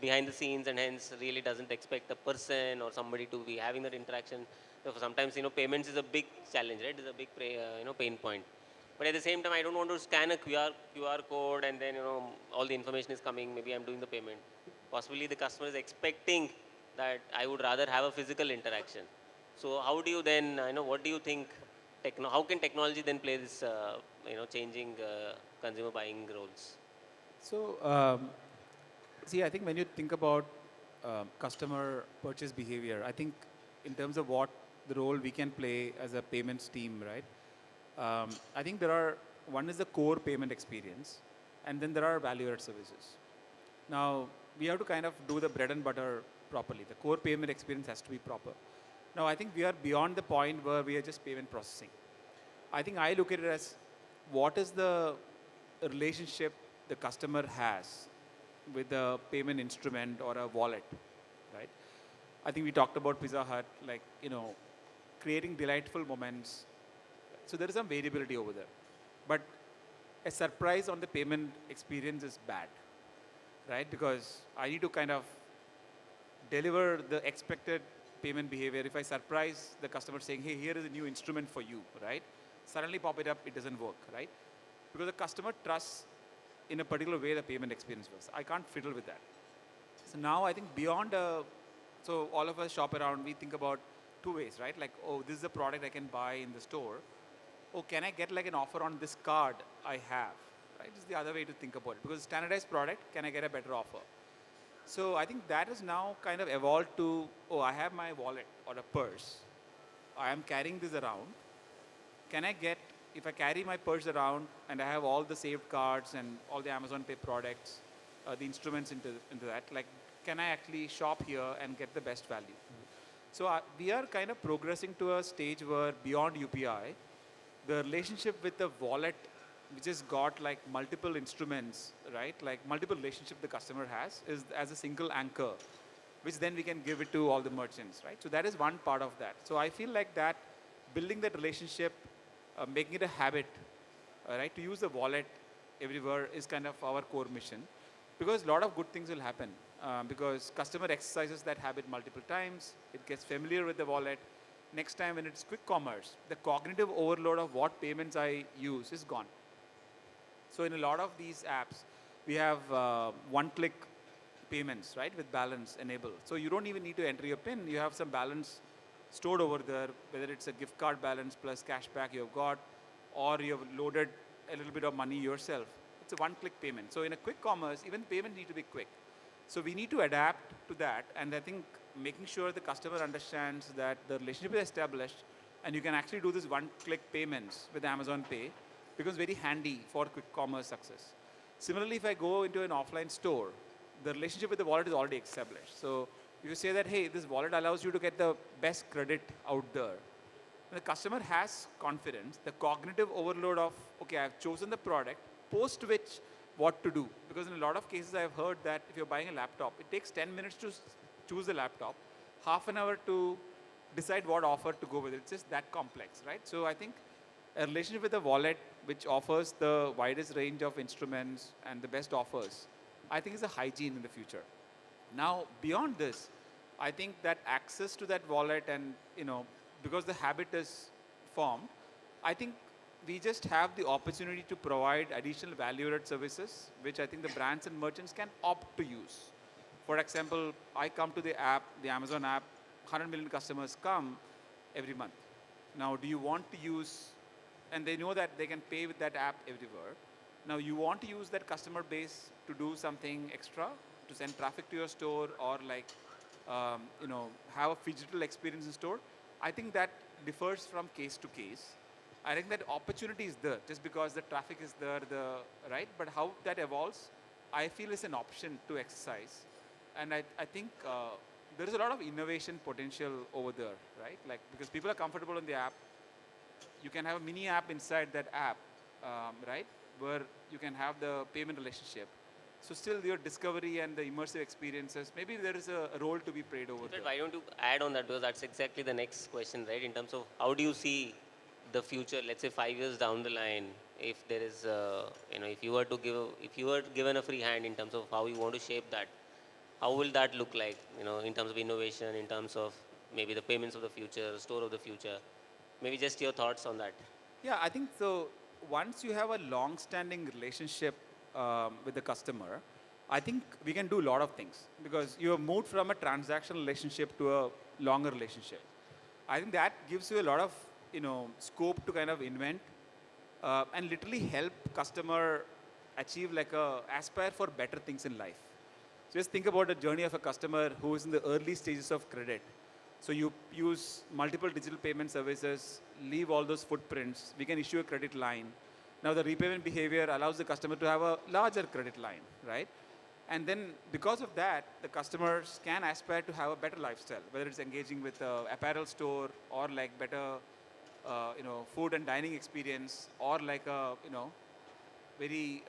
behind the scenes and hence really doesn't expect a person or somebody to be having that interaction. So sometimes payments is a big challenge, right? It's a big pain point. But at the same time, I don't want to scan a QR code and then all the information is coming. Maybe I'm doing the payment. Possibly the customer is expecting that I would rather have a physical interaction. So how do you then what do you think? How can technology then play this changing consumer buying roles? So, see, I think when you think about customer purchase behavior, I think in terms of what the role we can play as a payments team, right? I think one is the core payment experience, and then there are value-added services. Now, we have to kind of do the bread and butter properly. The core payment experience has to be proper. Now, I think we are beyond the point where we are just payment processing. I think I look at it as what is the relationship the customer has with a payment instrument or a wallet, right? I think we talked about Pizza Hut, like, creating delightful moments. So there is some variability over there. But a surprise on the payment experience is bad, right? Because I need to kind of deliver the expected payment behavior. If I surprise the customer saying, hey, here is a new instrument for you, right? Suddenly pop it up, it doesn't work, right? Because the customer trusts in a particular way the payment experience works. I can't fiddle with that. So now I think beyond, so all of us shop around, we think about two ways, right? Like, oh, this is a product I can buy in the store. Oh, can I get like an offer on this card I have, right? This is the other way to think about it. Because standardized product, can I get a better offer? So I think that is now kind of evolved to, oh, I have my wallet or a purse. I am carrying this around. Can I get, if I carry my purse around and I have all the saved cards and all the Amazon Pay products, the instruments into that, like, can I actually shop here and get the best value? So we are kind of progressing to a stage where beyond UPI, the relationship with the wallet, which has got like multiple instruments, right? Like multiple relationship the customer has is as a single anchor, which then we can give it to all the merchants, right? So that is one part of that. So I feel like that building that relationship, making it a habit, right? To use the wallet everywhere is kind of our core mission, because a lot of good things will happen. Because customer exercises that habit multiple times, it gets familiar with the wallet. Next time when it's quick commerce, the cognitive overload of what payments I use is gone. So in a lot of these apps, we have one-click payments, right, with balance enabled. So you don't even need to enter your PIN. You have some balance stored over there, whether it's a gift card balance plus cashback you have got, or you have loaded a little bit of money yourself. It's a one-click payment. So in a quick commerce, even payment need to be quick. So we need to adapt to that, and I think making sure the customer understands that the relationship is established and you can actually do this one-click payments with Amazon Pay becomes very handy for quick commerce success. Similarly, if I go into an offline store, the relationship with the wallet is already established. So you say that, hey, this wallet allows you to get the best credit out there. When the customer has confidence, the cognitive overload of, okay, I've chosen the product, post which what to do. Because in a lot of cases, I've heard that if you're buying a laptop, it takes 10 minutes to choose the laptop, half an hour to decide what offer to go with. It's just that complex, right? So I think a relationship with a wallet which offers the widest range of instruments and the best offers, I think is a hygiene in the future. Now, beyond this, I think that access to that wallet and, because the habit is formed, I think we just have the opportunity to provide additional value-added services, which I think the brands and merchants can opt to use. For example, I come to the app, the Amazon app, 100 million customers come every month. Now, do you want to use, and they know that they can pay with that app everywhere. Now, you want to use that customer base to do something extra, to send traffic to your store or like, have a phygital experience in store. I think that differs from case to case. I think that opportunity is there just because the traffic is there, right? But how that evolves, I feel is an option to exercise. And I think there is a lot of innovation potential over there, right? Like, because people are comfortable in the app, you can have a mini app inside that app, right? Where you can have the payment relationship. So still your discovery and the immersive experiences, maybe there is a role to be played over there. Why don't you add on that, because that's exactly the next question, right? In terms of how do you see the future, let's say 5 years down the line, if there is, if you were given a free hand in terms of how you want to shape that, how will that look like, in terms of innovation, in terms of maybe the payments of the future, store of the future? Maybe just your thoughts on that. Yeah, I think so. Once you have a long-standing relationship with the customer, I think we can do a lot of things because you have moved from a transactional relationship to a longer relationship. I think that gives you a lot of scope to kind of invent and literally help customer achieve aspire for better things in life. So just think about the journey of a customer who is in the early stages of credit. So you use multiple digital payment services, leave all those footprints. We can issue a credit line. Now the repayment behavior allows the customer to have a larger credit line, right? And then because of that, the customers can aspire to have a better lifestyle, whether it's engaging with an apparel store or like better, food and dining experience, or like a, very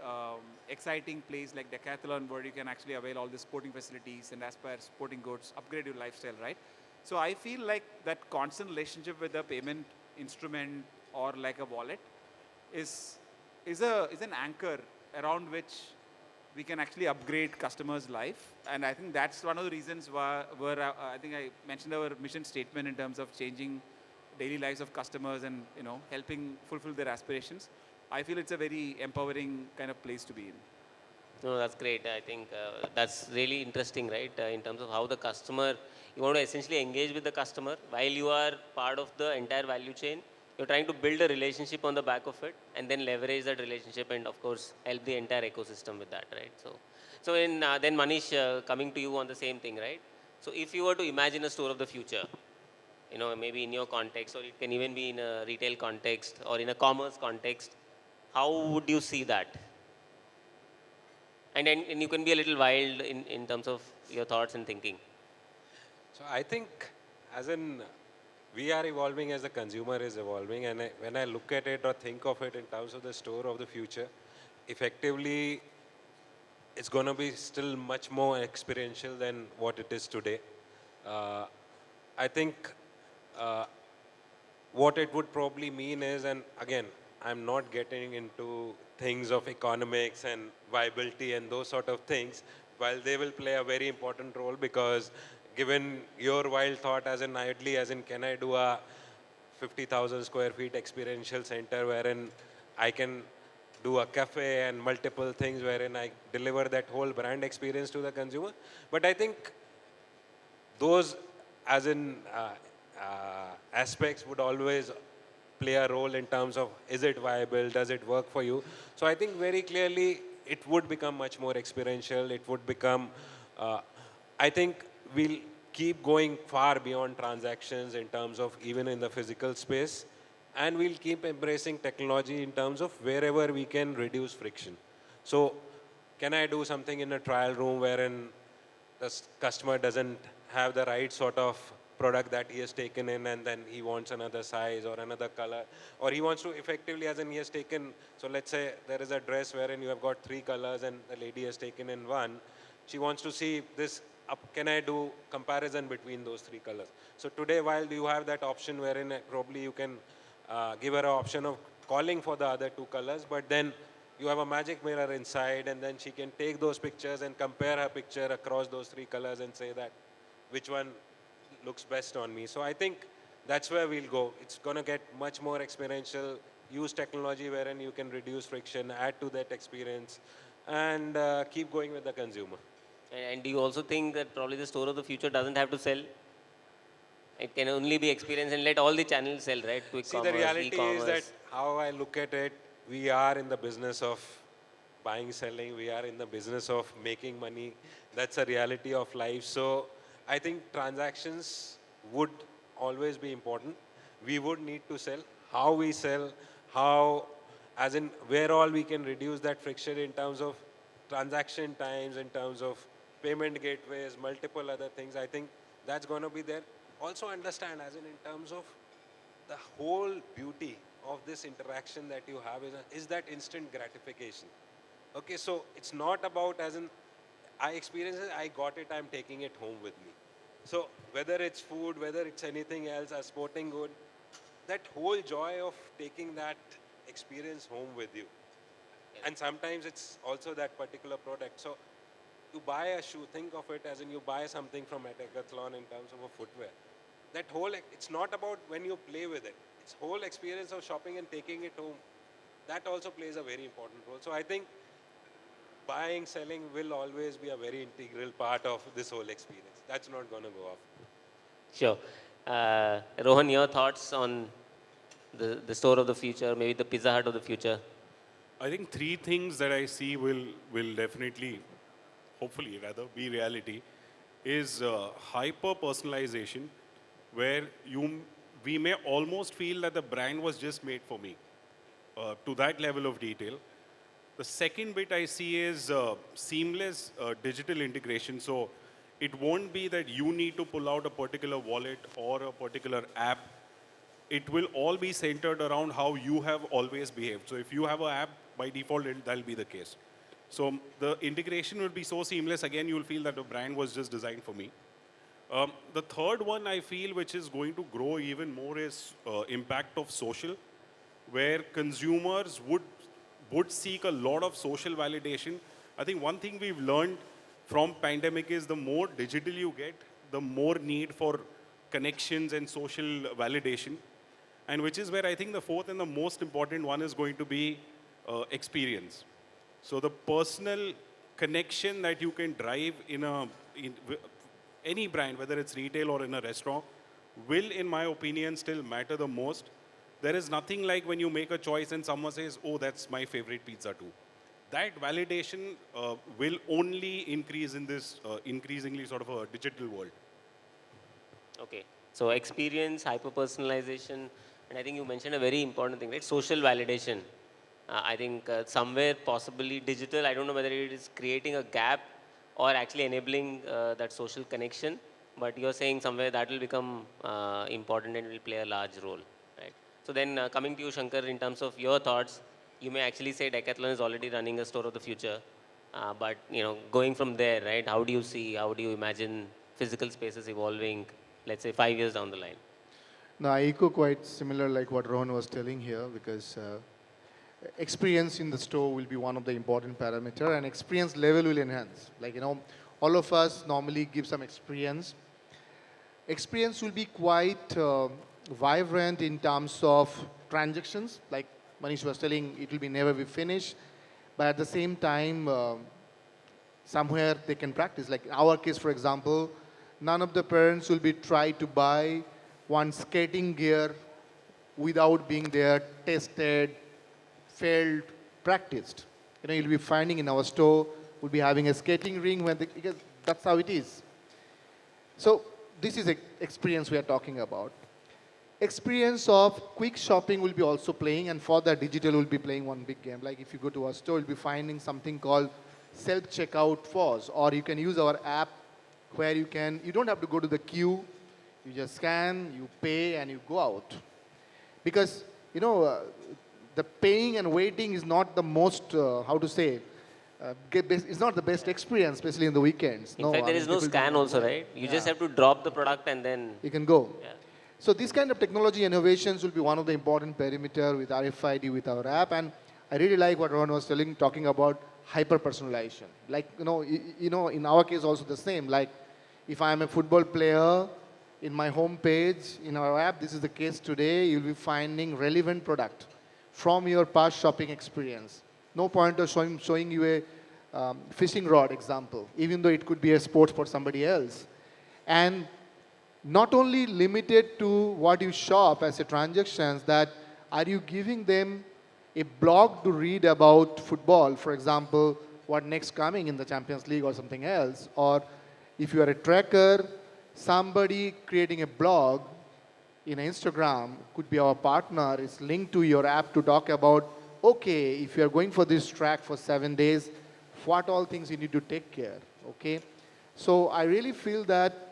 exciting place like Decathlon where you can actually avail all the sporting facilities and aspire sporting goods, upgrade your lifestyle, right? So I feel like that constant relationship with a payment instrument or like a wallet is an anchor around which we can actually upgrade customers' life. And I think that's one of the reasons where I think I mentioned our mission statement in terms of changing daily lives of customers and helping fulfill their aspirations. I feel it's a very empowering kind of place to be in. No, that's great. I think that's really interesting, right? In terms of how the customer, you want to essentially engage with the customer while you are part of the entire value chain. You're trying to build a relationship on the back of it and then leverage that relationship and, of course, help the entire ecosystem with that, right? So then Manish, coming to you on the same thing, right? So if you were to imagine a store of the future, maybe in your context, or it can even be in a retail context or in a commerce context, how would you see that? And you can be a little wild in terms of your thoughts and thinking. So I think as in we are evolving as the consumer is evolving, and when I look at it or think of it in terms of the store of the future, effectively it's going to be still much more experiential than what it is today. I think what it would probably mean is, and again, I'm not getting into things of economics and viability and those sort of things, while they will play a very important role, because given your wild thought as in idly, as in can I do a 50,000 square feet experiential center wherein I can do a cafe and multiple things wherein I deliver that whole brand experience to the consumer. But I think those as in aspects would always play a role in terms of is it viable, does it work for you. So I think very clearly it would become much more experiential. It would become, I think we'll keep going far beyond transactions in terms of even in the physical space, and we'll keep embracing technology in terms of wherever we can reduce friction. So can I do something in a trial room wherein the customer doesn't have the right sort of product that he has taken in, and then he wants another size or another color, or he wants to effectively, as in he has taken, so let's say there is a dress wherein you have got 3 colors and the lady has taken in one. She wants to see this, can I do comparison between those 3 colors? So today, while you have that option wherein probably you can give her an option of calling for the other two colors, but then you have a magic mirror inside, and then she can take those pictures and compare her picture across those three colors and say that which one looks best on me. So I think that's where we'll go. It's going to get much more experiential, use technology wherein you can reduce friction, add to that experience, and keep going with the consumer. And do you also think that probably the store of the future doesn't have to sell? It can only be experienced and let all the channels sell, right? Quick See, the commerce, reality is that e-commerce. how I look at it, we are in the business of buying, selling. We are in the business of making money. That's a reality of life. So I think transactions would always be important. We would need to sell. How we sell, how, as in where all we can reduce that friction in terms of transaction times, in terms of payment gateways, multiple other things. I think that's going to be there. Also understand, as in terms of the whole beauty of this interaction that you have is that instant gratification. Okay, so it's not about as in, I experienced it, I got it, I'm taking it home with me. So whether it's food, whether it's anything else, a sporting good, that whole joy of taking that experience home with you. And sometimes it's also that particular product. So you buy a shoe, think of it as in you buy something from a Decathlon in terms of a footwear. That whole, it's not about when you play with it. It's whole experience of shopping and taking it home. That also plays a very important role. So I think buying, selling will always be a very integral part of this whole experience. That's not going to go off. Sure. Rohan, your thoughts on the store of the future, maybe the Pizza Hut of the future? I think three things that I see will definitely, hopefully rather, be reality is hyper personalization, where we may almost feel that the brand was just made for me to that level of detail. The second bit I see is seamless digital integration. So it won't be that you need to pull out a particular wallet or a particular app. It will all be centered around how you have always behaved. So if you have an app, by default, that'll be the case. So the integration will be so seamless, again, you'll feel that the brand was just designed for me. The third one I feel which is going to grow even more is impact of social, where consumers would seek a lot of social validation. I think one thing we've learned from pandemic is the more digital you get, the more need for connections and social validation. And which is where I think the fourth and the most important one is going to be experience. So the personal connection that you can drive in any brand, whether it's retail or in a restaurant, will, in my opinion, still matter the most. There is nothing like when you make a choice and someone says, oh, that's my favorite pizza too. That validation will only increase in this increasingly sort of a digital world. Okay. So experience, hyper-personalization, and I think you mentioned a very important thing, right? Social validation. I think somewhere possibly digital, I don't know whether it is creating a gap or actually enabling that social connection, but you're saying somewhere that will become important and will play a large role, right? So then coming to you, Shankar, in terms of your thoughts, you may actually say Decathlon is already running a store of the future, but going from there, right? How do you imagine physical spaces evolving, let's say 5 years down the line? No, I echo quite similar like what Rohan was telling here, because experience in the store will be one of the important parameter, and experience level will enhance. Like, all of us normally give some experience. Experience will be quite vibrant in terms of transactions. Like Manish was telling, it will be never be finished. But at the same time, somewhere they can practice. Like our case, for example, none of the parents will be try to buy one skating gear without being there, tested, failed, practiced. You'll be finding in our store, we'll be having a skating ring because that's how it is. So this is experience we are talking about. Experience of quick shopping will be also playing, and for that digital will be playing one big game. Like if you go to our store, you'll be finding something called self-checkout FOS, or you can use our app where you don't have to go to the queue, you just scan, you pay, and you go out. Because, the paying and waiting is not the most, it's not the best experience, especially in the weekends. In fact, there is no scan also, right? You just have to drop the product and then... You can go. Yeah. So these kind of technology innovations will be one of the important perimeter with RFID, with our app. And I really like what Rohan was talking about hyper-personalization. Like, in our case also the same. Like, if I'm a football player, in my home page, in our app, this is the case today, you'll be finding relevant product from your past shopping experience. No point of showing you a fishing rod example, even though it could be a sport for somebody else. And not only limited to what you shop as a transactions, that are you giving them a blog to read about football, for example, what next coming in the Champions League or something else, or if you are a tracker, somebody creating a blog in Instagram could be our partner, is linked to your app to talk about, okay, if you are going for this track for 7 days, what all things you need to take care, okay? So I really feel that,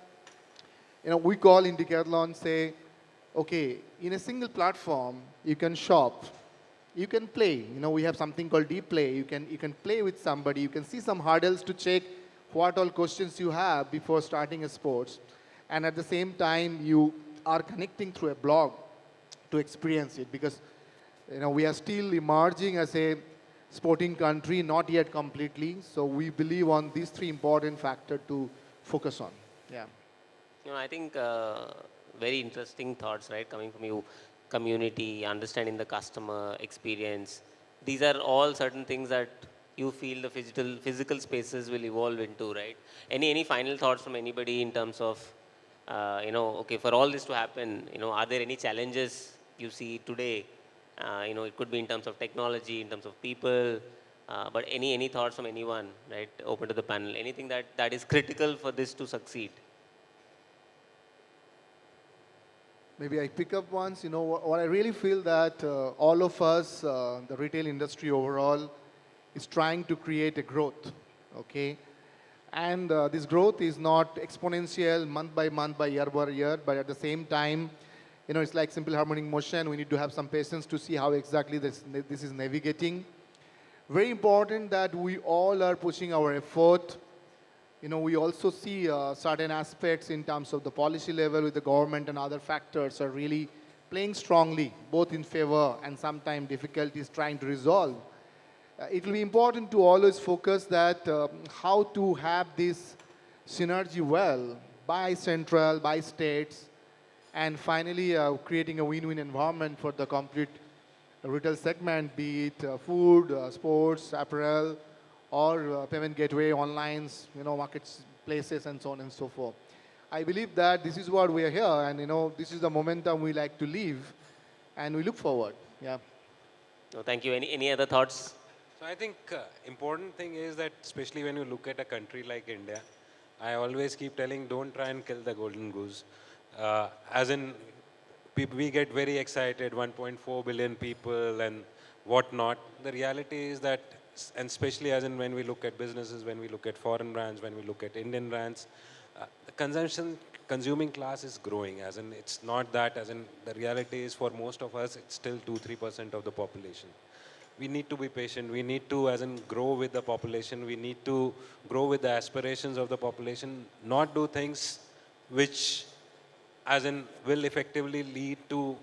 we call in Decathlon, say, okay, in a single platform, you can shop, you can play. We have something called deep play. You can play with somebody. You can see some hurdles to check what all questions you have before starting a sports. And at the same time, you are connecting through a blog to experience it, because we are still emerging as a sporting country, not yet completely. So we believe on these three important factors to focus on. Yeah. I think very interesting thoughts, right, coming from you. Community, understanding the customer experience. These are all certain things that you feel the physical spaces will evolve into, right? Any final thoughts from anybody in terms of, okay, for all this to happen, are there any challenges you see today? It could be in terms of technology, in terms of people, but any thoughts from anyone, right? Open to the panel. Anything that is critical for this to succeed? Maybe I pick up once. What I really feel that all of us, the retail industry overall, is trying to create a growth, okay? And this growth is not exponential month by year by year, but at the same time, it's like simple harmonic motion. We need to have some patience to see how exactly this is navigating. Very important that we all are pushing our effort. We also see certain aspects in terms of the policy level with the government and other factors are really playing strongly, both in favor and sometimes difficulties trying to resolve. It will be important to always focus that how to have this synergy well by central, by states, and finally creating a win-win environment for the complete retail segment, be it food, sports, apparel, or payment gateway, online, marketplaces, and so on and so forth. I believe that this is what we are here, and this is the momentum we like to live, and we look forward. Yeah. No, thank you. Any other thoughts? So I think important thing is that especially when you look at a country like India, I always keep telling don't try and kill the golden goose. As in, we get very excited, 1.4 billion people and whatnot. The reality is that, and especially as in when we look at businesses, when we look at foreign brands, when we look at Indian brands, the consuming class is growing. As in, it's not that, as in the reality is for most of us, it's still 2-3% of the population. We need to be patient. We need to, as in, grow with the population. We need to grow with the aspirations of the population, not do things which, as in, will effectively lead to,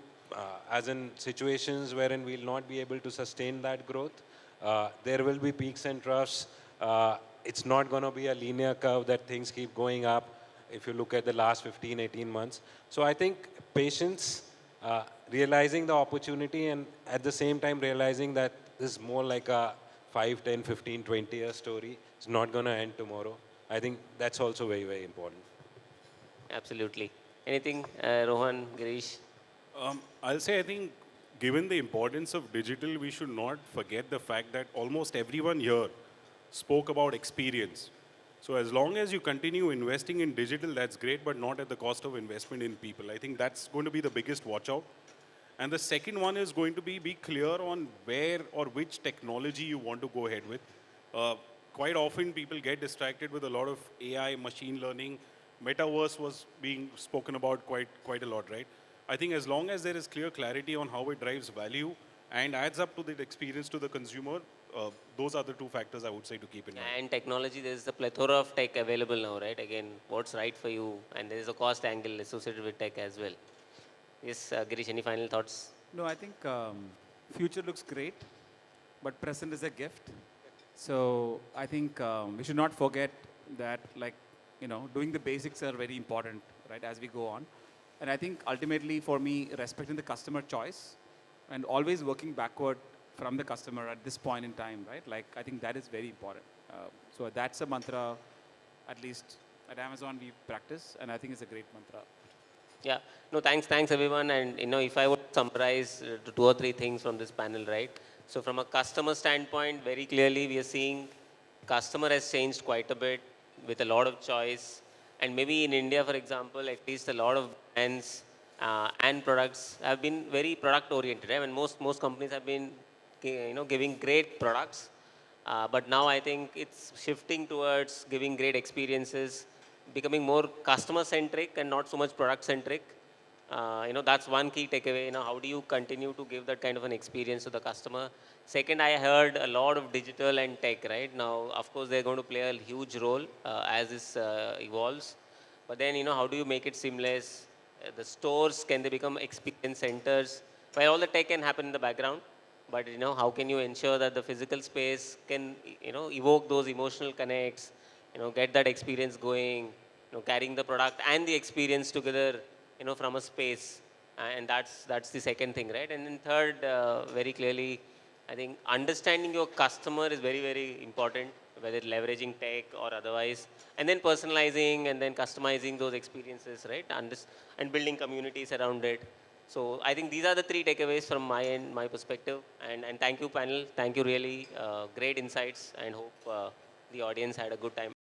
as in, situations wherein we'll not be able to sustain that growth. There will be peaks and troughs. It's not going to be a linear curve that things keep going up if you look at the last 15, 18 months. So I think patience, realizing the opportunity, and at the same time realizing that this is more like a 5, 10, 15, 20-year story. It's not going to end tomorrow. I think that's also very, very important. Absolutely. Anything, Rohan, Girish? I'll say I think given the importance of digital, we should not forget the fact that almost everyone here spoke about experience. So as long as you continue investing in digital, that's great, but not at the cost of investment in people. I think that's going to be the biggest watch out. And the second one is going to be clear on where or which technology you want to go ahead with. Quite often people get distracted with a lot of AI, machine learning. Metaverse was being spoken about quite a lot, right? I think as long as there is clear clarity on how it drives value and adds up to the experience to the consumer, those are the two factors I would say to keep in mind. And technology, there's a plethora of tech available now, right? Again, what's right for you, and there is a cost angle associated with tech as well. Yes, Girish, any final thoughts? No, I think future looks great, but present is a gift. So I think we should not forget that, like, doing the basics are very important, right, as we go on. And I think ultimately for me, respecting the customer choice and always working backward from the customer at this point in time, right? Like, I think that is very important. So that's a mantra, at least at Amazon we practice, and I think it's a great mantra. Yeah, no, thanks everyone. And if I would summarize to two or three things from this panel, right? So from a customer standpoint, very clearly we are seeing customer has changed quite a bit with a lot of choice. And maybe in India, for example, at least a lot of brands and products have been very product oriented. Right? I mean, most companies have been giving great products, but now I think it's shifting towards giving great experiences, becoming more customer centric and not so much product centric. That's one key takeaway. How do you continue to give that kind of an experience to the customer? Second, I heard a lot of digital and tech. Right now, of course, they're going to play a huge role as this evolves. But then, how do you make it seamless? The stores, can they become experience centers? Where all the tech can happen in the background, but how can you ensure that the physical space can evoke those emotional connects, get that experience going, carrying the product and the experience together, from a space. And that's the second thing, right? And then third, very clearly, I think understanding your customer is very, very important, whether leveraging tech or otherwise, and then personalizing and then customizing those experiences, right? And building communities around it. So I think these are the three takeaways from my end, my perspective. And thank you, panel. Thank you, really great insights, and hope the audience had a good time.